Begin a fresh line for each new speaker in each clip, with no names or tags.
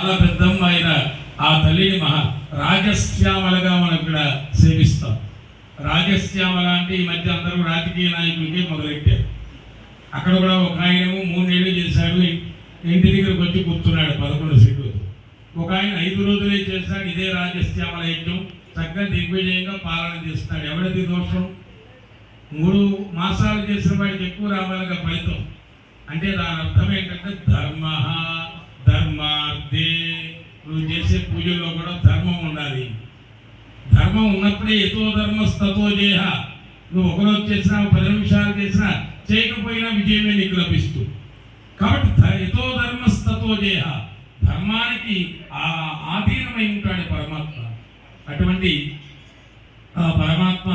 చాలా పెద్దమ్మ అయిన ఆ తల్లిని రాజశ్యామలగా మనం ఇక్కడ సేవిస్తాం. రాజశ్యామల అంటే ఈ మధ్య అందరూ రాజకీయ నాయకులకి మొదలెట్టారు. అక్కడ కూడా ఒక ఆయనేమో 3 ఏళ్ళు చేశాడు, ఇంటి దగ్గరకు వచ్చి కూర్చున్నాడు 11 సీట్లతో. ఒక ఆయన 5 రోజులే చేశాడు, ఇదే రాజశ్యామల యజ్ఞం, చక్కగా దిగ్విజయంగా పాలన చేస్తున్నాడు. ఎవరిది దోషం? 3 మాసాలు చేసిన వాడికి ఎక్కువ రావాలిగా ఫలితం. అంటే దాని అర్థం ఏంటంటే ధర్మార్థే. నువ్వు చేసే పూజల్లో కూడా ధర్మం ఉండాలి. ధర్మం ఉన్నప్పుడే యతో ధర్మస్తతో జేహ. నువ్వు ఒకరోజు చేసినా 10 నిమిషాలు చేసినా చేయకపోయినా విజయమే నీకు లభిస్తుంది. కాబట్టి యతో ధర్మస్తతో జేహ, ధర్మానికి ఆధీనమై ఉంటాడు పరమాత్మ. అటువంటి పరమాత్మ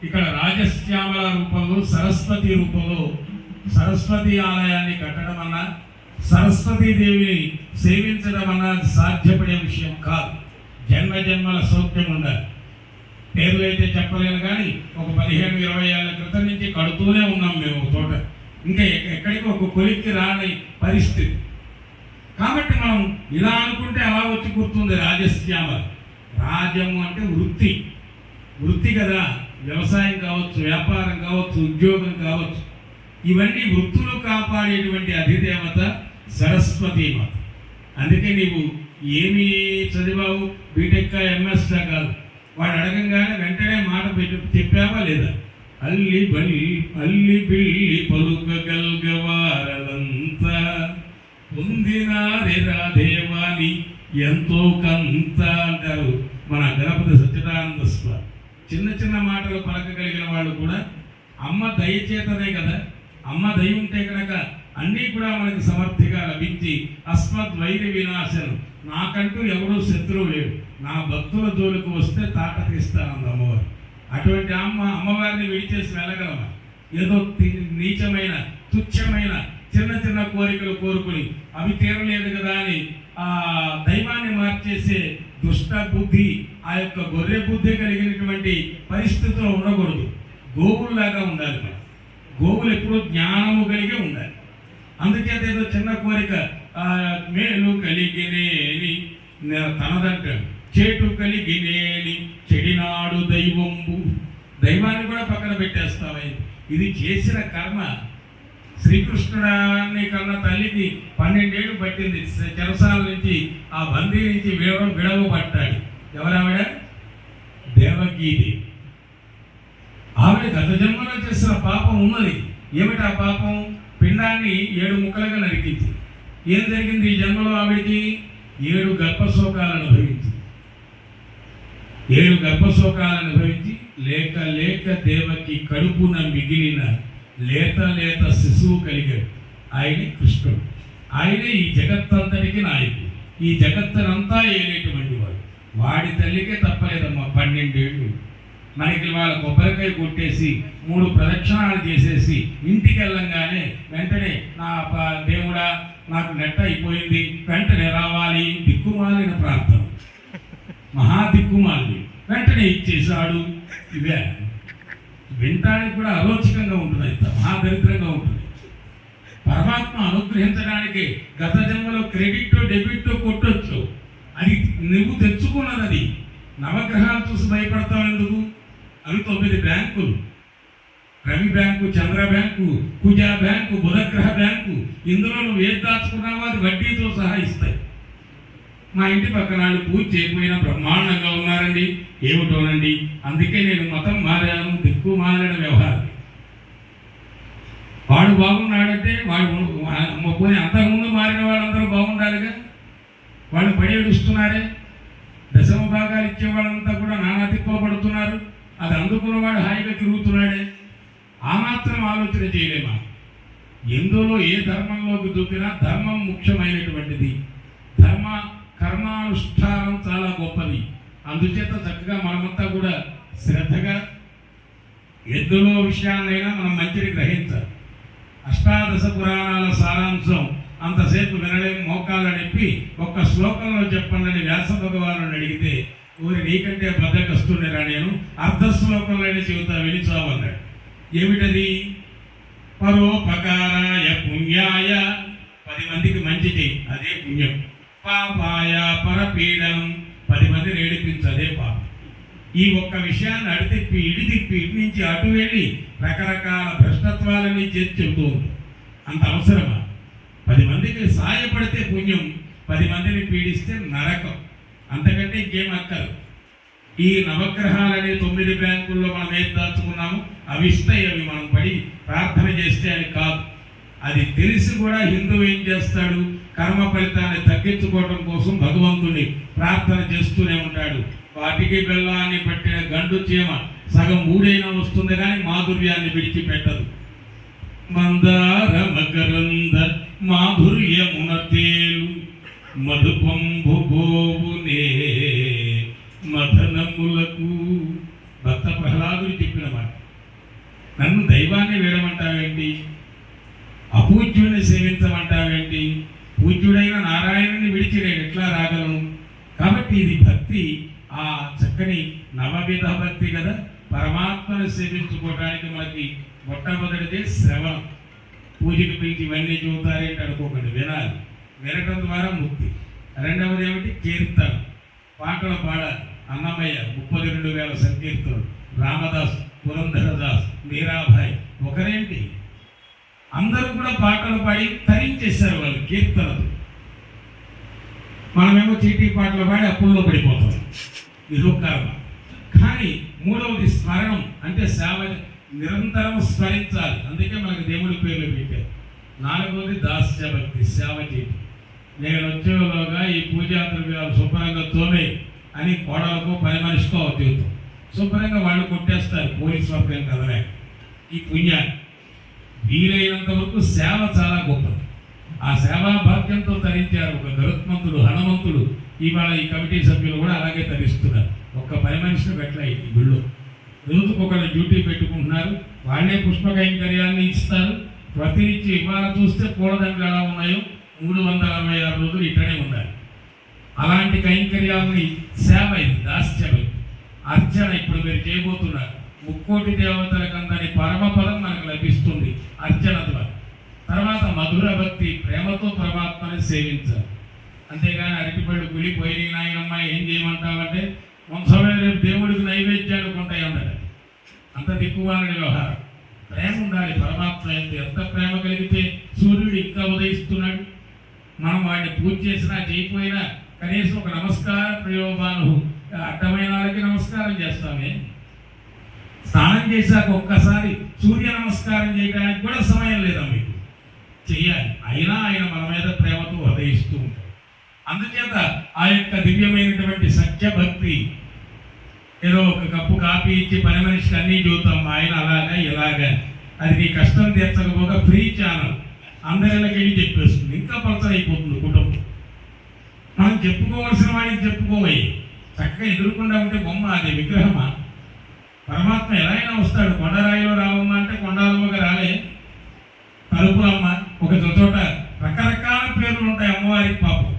ఇక్కడ రాజశ్యామల రూపంలో, సరస్వతి రూపంలో సరస్వతి ఆలయాన్ని కట్టడం అన్నా, సరస్వతీదేవిని సేవించడం అన్నా సాధ్యపడే విషయం కాదు. జన్మ జన్మల సౌఖ్యం ఉండాలి. పేర్లు అయితే చెప్పలేను, కానీ ఒక 15-20 ఏళ్ల క్రితం నుంచి కడుతూనే ఉన్నాం మేము తోట. ఇంకా ఎక్కడికి ఒక కొలిక్కి రాని పరిస్థితి. కాబట్టి మనం ఇలా అనుకుంటే అలా వచ్చి కూర్చుంది రాజశ్యామల. రాజము అంటే వృత్తి కదా. వ్యవసాయం కావచ్చు, వ్యాపారం కావచ్చు, ఉద్యోగం కావచ్చు, ఇవన్నీ వృత్తులు కాపాడేటువంటి అధిదేవత సరస్వతీ మాత. అందుకే నీవు ఏమి చదివావు, బీటెక్ ఎంఎస్ కాదు, వాడు అడగంగానే వెంటనే మాట చెప్పావా లేదా? అల్లి బిల్లి పలుకగల్గవారలంతా పొందినారే రాధేవాని ఎంతో కంత అంటారు మన గణపతి సత్యనారాయణ స్వామి. చిన్న చిన్న మాటలు పలకగలిగిన వాళ్ళు కూడా అమ్మ దయచేతనే కదా. అమ్మ దయ ఉంటే కనుక అన్నీ కూడా మనకి సమర్థిగా లభించి అస్మద్వైరి వినాశనం. నాకంటూ ఎవరూ శత్రువు లేడు, నా భక్తుల జోలికి వస్తే తాట తీస్తానంది అమ్మవారు. అటువంటి అమ్మవారిని విడిచేసి వెళ్ళగలమా? ఏదో నీచమైన తుచ్చమైన చిన్న చిన్న కోరికలు కోరుకుని అవి తీరలేదు కదా అని ఆ దైవాన్ని మార్చేసే దుష్ట బుద్ధి, ఆ యొక్క గొర్రె బుద్ధి కలిగినటువంటి పరిస్థితిలో ఉండకూడదు. గోవుల్లాగా ఉండాలి మనం. గోవులు ఎప్పుడూ జ్ఞానము కలిగి ఉండాలి. అందుచేత ఏదో చిన్న కోరిక మేలు కలిగినేని తనదంటాడు, చేటు కలిగినేని చెడినాడు దైవంబు. దైవాన్ని కూడా పక్కన పెట్టేస్తావా? ఇది చేసిన కర్మ. శ్రీకృష్ణుడాన్ని కన్నా తల్లికి 12 ఏళ్ళు పట్టింది చెరసాల నుంచి, ఆ బందీ నుంచి విడవబట్టాడు. ఎవరావిడ? దేవకీదేవి. ఆవిడ గత జన్మలో చేసిన పాపం ఉన్నది. ఏమిటి ఆ పాపం? పిండాన్ని 7 ముక్కలుగా నరికించి. ఏం జరిగింది ఈ జన్మలో? ఆవిడికి 7 గర్భశోకాలు అనుభవించి 7 గర్భశోకాలు అనుభవించి లేక లేక దేవకి కడుపున మిగిలిన లేత శిశువు కలిగాడు. ఆయనే కృష్ణుడు. ఆయనే ఈ జగత్తంతటికి నాయకుడు. ఈ జగత్తునంతా ఏలేటువంటి వాడు. వాడి తల్లికే తప్పలేదమ్మా 12 ఏళ్ళు. మనకి వాళ్ళ కొబ్బరికాయ కొట్టేసి 3 ప్రదక్షిణాలు చేసేసి ఇంటికి వెళ్ళంగానే వెంటనే నా దేవుడా నాకు నెట్ అయిపోయింది, వెంటనే రావాలి, దిక్కుమాలిన ప్రార్థన, మహా దిక్కుమాలి, వెంటనే ఇచ్చేసాడు. ఇవే వినటానికి కూడా అరోచకంగా ఉంటుంది, ఇంత మహాదరిద్రంగా ఉంటుంది. పరమాత్మ అనుగ్రహించడానికి గత జన్మలో క్రెడిట్ డెబిట్ కొట్టొచ్చు. అది నువ్వు తెచ్చుకున్నది. అది నవగ్రహాలు చూసి భయపడతావు ఎందుకు? అవి 9 బ్యాంకులు, రవి బ్యాంకు, చంద్ర బ్యాంకు, కుజా బ్యాంకు, బుధగ్రహ బ్యాంకు. ఇందులో నువ్వు ఏది దాచుకున్నావో అది వడ్డీతో సహా ఇస్తాయి. మా ఇంటి పక్కన వాళ్ళు పూజ చేయకపోయినా బ్రహ్మాండంగా ఉన్నారండి. ఏమిటోనండి, అందుకే నేను మతం మారాను, దిక్కు మారడం వ్యవహారం. వాడు బాగున్నాడంటే వాడు పోయి అంతకుముందు మారిన వాళ్ళందరూ బాగుండాలిగా. వాళ్ళు పడేడుస్తున్నారే. 10వ భాగాలు ఇచ్చే వాళ్ళంతా కూడా నానా తిప్పలు పడుతున్నారు. అది అందుకున్నవాడు హాయిగా తిరుగుతున్నాడే. ఆ మాత్రం ఆలోచన చేయలేమా? ఎందులో ఏ ధర్మంలోకి దూకినా ధర్మం ముఖ్యమైనటువంటిది. ధర్మ కర్మానుష్ఠానం చాలా గొప్పది. అందుచేత చక్కగా మనమంతా కూడా శ్రద్ధగా ఎందులో విషయాన్నైనా మనం మంచిని గ్రహించాలి. అష్టాదశ పురాణాల సారాంశం అంతసేపు వినలేం, మోకాళ్ళ నొప్పి ఒక్క శ్లోకంలో చెప్పండి వ్యాస భగవాను అడిగితే, ఊరి నీకంటే బద్దకస్తుండేరా, నేను అర్ధ శ్లోకంలోనే చెబుతా, వినిచావన్నాడు. ఏమిటది? పరోపకారాయ పుణ్యాయ, 10 మందికి మంచి చేయి, అదే పుణ్యం. పాపాయ పరపీడనం, 10 మందిని ఏడిపించదే పాపం. ఈ ఒక్క విషయాన్ని అడితిప్పి ఇటు నుంచి అటు వెళ్ళి రకరకాల భ్రష్టత్వాలని చేసి చెబుతూ ఉంది. అంత అవసరమా? 10 మందికి సాయపడితే పుణ్యం, 10 మందిని పీడిస్తే నరకం. అంతకంటే ఇంకేం అక్కరు. ఈ నవగ్రహాలనే 9 బ్యాంకుల్లో మనం ఏం దాచుకున్నాము అవిస్తాయి, అవి మనం పడి ప్రార్థన చేస్తే అని కాదు. అది తెలిసి కూడా హిందువు ఏం చేస్తాడు, కర్మ ఫలితాన్ని తగ్గించుకోవడం కోసం భగవంతుని ప్రార్థన చేస్తూనే ఉంటాడు. వాటికి బెల్లాన్ని పట్టిన గండు చీమ సగం ఊడైనా వస్తుంది కానీ మాధుర్యాన్ని విడిచిపెట్టదు. మందార మకరంద మాధుర్యమున తేలు మధుపంబు గోవునే మదనములకు. భక్త ప్రహ్లాదుడు చెప్పిన మాట. నన్ను దైవాన్ని వేడమంటావేంటి, అపూజ్యుని సేవించమంటావేంటి, పూజ్యుడైన నారాయణుని విడిచి నేను ఎట్లా రాగలను? కాబట్టి ఇది భక్తి, ఆ చక్కని నవవిధ భక్తి కదా. పరమాత్మను సేవించుకోవడానికి మనకి మొట్టమొదటిదే శ్రవణం. పూజకి పిలిచి ఇవన్నీ చూతారేంటి అనుకోకండి, వినాలి. వినటం ద్వారా ముక్తి. రెండవది ఏమిటి, కీర్తన, పాటలు పాడాలి. అన్నమయ్య 32,000 సంకీర్తనలు, రామదాస్, పురంధరదాస్, మీరాబాయి, ఒకరేంటి అందరూ కూడా పాటలు పాడి తరించేశారు వాళ్ళు కీర్తనలు. మనమేమో చీటీ పాటలు పాడి అప్పుల్లో పడిపోతాం, ఇది కర్మ. కానీ మూడవది స్మరణం, అంటే సేవ, నిరంతరం స్మరించాలి. అందుకే మనకు దేవుడి పేర్లు పెట్టారు. నాలుగవది దాస్య భక్తి, సేవ చేయటం. నేను వచ్చేలోగా ఈ పూజా ద్రవ్యాలు శుభ్రంగా తోమే అని కోడలకు 10 మనిషికో అవుతాం. శుభ్రంగా వాళ్ళు కొట్టేస్తారు పోలీస్ వర్గం కదలే. ఈ పుణ్యాన్ని వీలైనంత వరకు సేవ చాలా గొప్పది. ఆ సేవా భాగ్యంతో తరించారు ఒక గరుత్మంతుడు, హనుమంతుడు. ఇవాళ ఈ కమిటీ సభ్యులు కూడా అలాగే తరిస్తున్నారు. ఒక్క 10 మనిషిని పెట్టలే ఈ గుళ్ళు. రోజుకొకరు డ్యూటీ పెట్టుకుంటున్నారు. వాళ్ళే పుష్ప కైంకర్యాన్ని ఇస్తారు. ప్రతినిత్యం ఇవాళ చూస్తే పూలదండలు ఎలా ఉన్నాయో 366 రోజులు ఇక్కడే ఉండాలి. అలాంటి కైంకర్యాలని సేవ, ఇది దాస్యభక్తి. అర్చన ఇప్పుడు మీరు చేయబోతున్నారు. 3,000,000 దేవతలకందని పరమపదం మనకు లభిస్తుంది అర్చన ద్వారా. తర్వాత మధుర భక్తి, ప్రేమతో పరమాత్మని సేవించాలి. అంతేగాని అరటిపళ్ళు గులిపోయి నాయనమ్మ ఏం చేయమంటావంటే వంశమే రేపు దేవుడికి నైవేద్యాలు కొంటాయి అన్నట. అంత దిక్కువాలని వ్యవహారం. ప్రేమ ఉండాలి పరమాత్మ. ఎంత ప్రేమ కలిగితే సూర్యుడు ఇంకా ఉదయిస్తున్నాడు. మనం వాడిని పూజ చేసినా చేయకపోయినా కనీసం ఒక నమస్కార ప్రయోగాను అడ్డమైన వాళ్ళకి నమస్కారం చేస్తామే. స్నానం చేశాక ఒక్కసారి సూర్య నమస్కారం చేయడానికి కూడా సమయం లేదా మీకు? చెయ్యాలి. అయినా ఆయన మన మీద ప్రేమతో ఉదయిస్తూ ఉంటాడు. అందుచేత ఆ యొక్క దివ్యమైనటువంటి సత్య భక్తి. ఏదో ఒక కప్పు కాఫీ ఇచ్చి 10 మనిషికి అన్నీ చూద్దాం, ఆయన అలాగా ఇలాగా. అది నీ కష్టం తీర్చకపోగా ఫ్రీ ఛానల్ అందరిలోకి వెళ్ళి చెప్పేస్తుంది. ఇంకా పలచరైపోతుంది కుటుంబం. మనం చెప్పుకోవాల్సిన వాడికి చెప్పుకోవయ్యి. చక్కగా ఎదురుకుండా ఉంటే బొమ్మ అది విగ్రహమా? పరమాత్మ ఎలా అయినా వస్తాడు. కొండరాయిలో రావమ్మ అంటే కొండాలమ్మగా రాలే. కలుపులమ్మ, ఒక చోట రకరకాల పేర్లు ఉంటాయి అమ్మవారికి. పాపం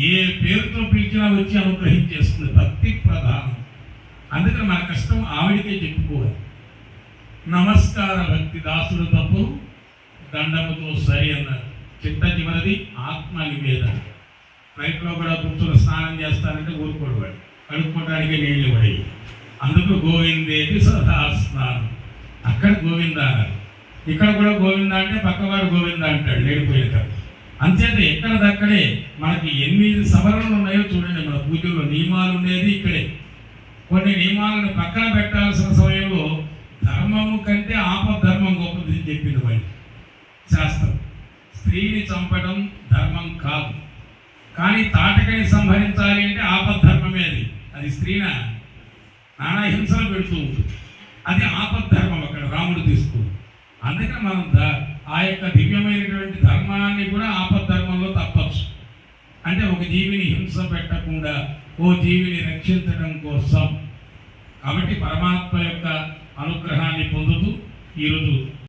ఏ పేరుతో పిలిచినా వచ్చి అనుగ్రహించేస్తుంది. భక్తి ప్రధానం. అందుకని మన కష్టం ఆవిడికే చెప్పుకోవాలి. నమస్కార భక్తి, దాసుడు తప్పు దండముతో సరి అన్నారు. చిట్ట చివరిది ఆత్మ నివేదన. ఫ్లైట్లో కూడా కూర్చొని స్నానం చేస్తానంటే ఊరుకోడు వాడు, కడుక్కోవడానికి నీళ్లు పడి. అందుకు గోవిందేది సదా స్నానం. అక్కడ గోవింద అన్నారు, ఇక్కడ కూడా గోవింద అంటే పక్కవాడు గోవింద అంటాడు లేడిపోయిన కదా. అంతేత ఎక్కడదక్కడే మనకి 8 సవరణలు ఉన్నాయో చూడండి. మన పూజల్లో నియమాలు ఉండేది ఇక్కడే. కొన్ని నియమాలను పక్కన పెట్టాల్సిన సమయంలో ధర్మము కంటే ఆపద్ధర్మం గొప్పది చెప్పింది వాడి శాస్త్రం. స్త్రీని చంపడం ధర్మం కాదు, కానీ తాటకని సంహరించాలి అంటే ఆపద్ధర్మమే. అది స్త్రీన నానా హింసలు పెడుతూ ఉంటుంది. అది ఆపద్ధర్మం అక్కడ రాముడు తీసుకుంది. అందుకని మనం ఆ యొక్క దివ్యమైనటువంటి ధర్మాన్ని కూడా ఆపద్ధర్మంలో తప్పచ్చు. అంటే ఒక జీవిని హింస పెట్టకుండా ఓ జీవిని రక్షించడం కోసం. కాబట్టి పరమాత్మ యొక్క అనుగ్రహాన్ని పొందుతూ ఈరోజు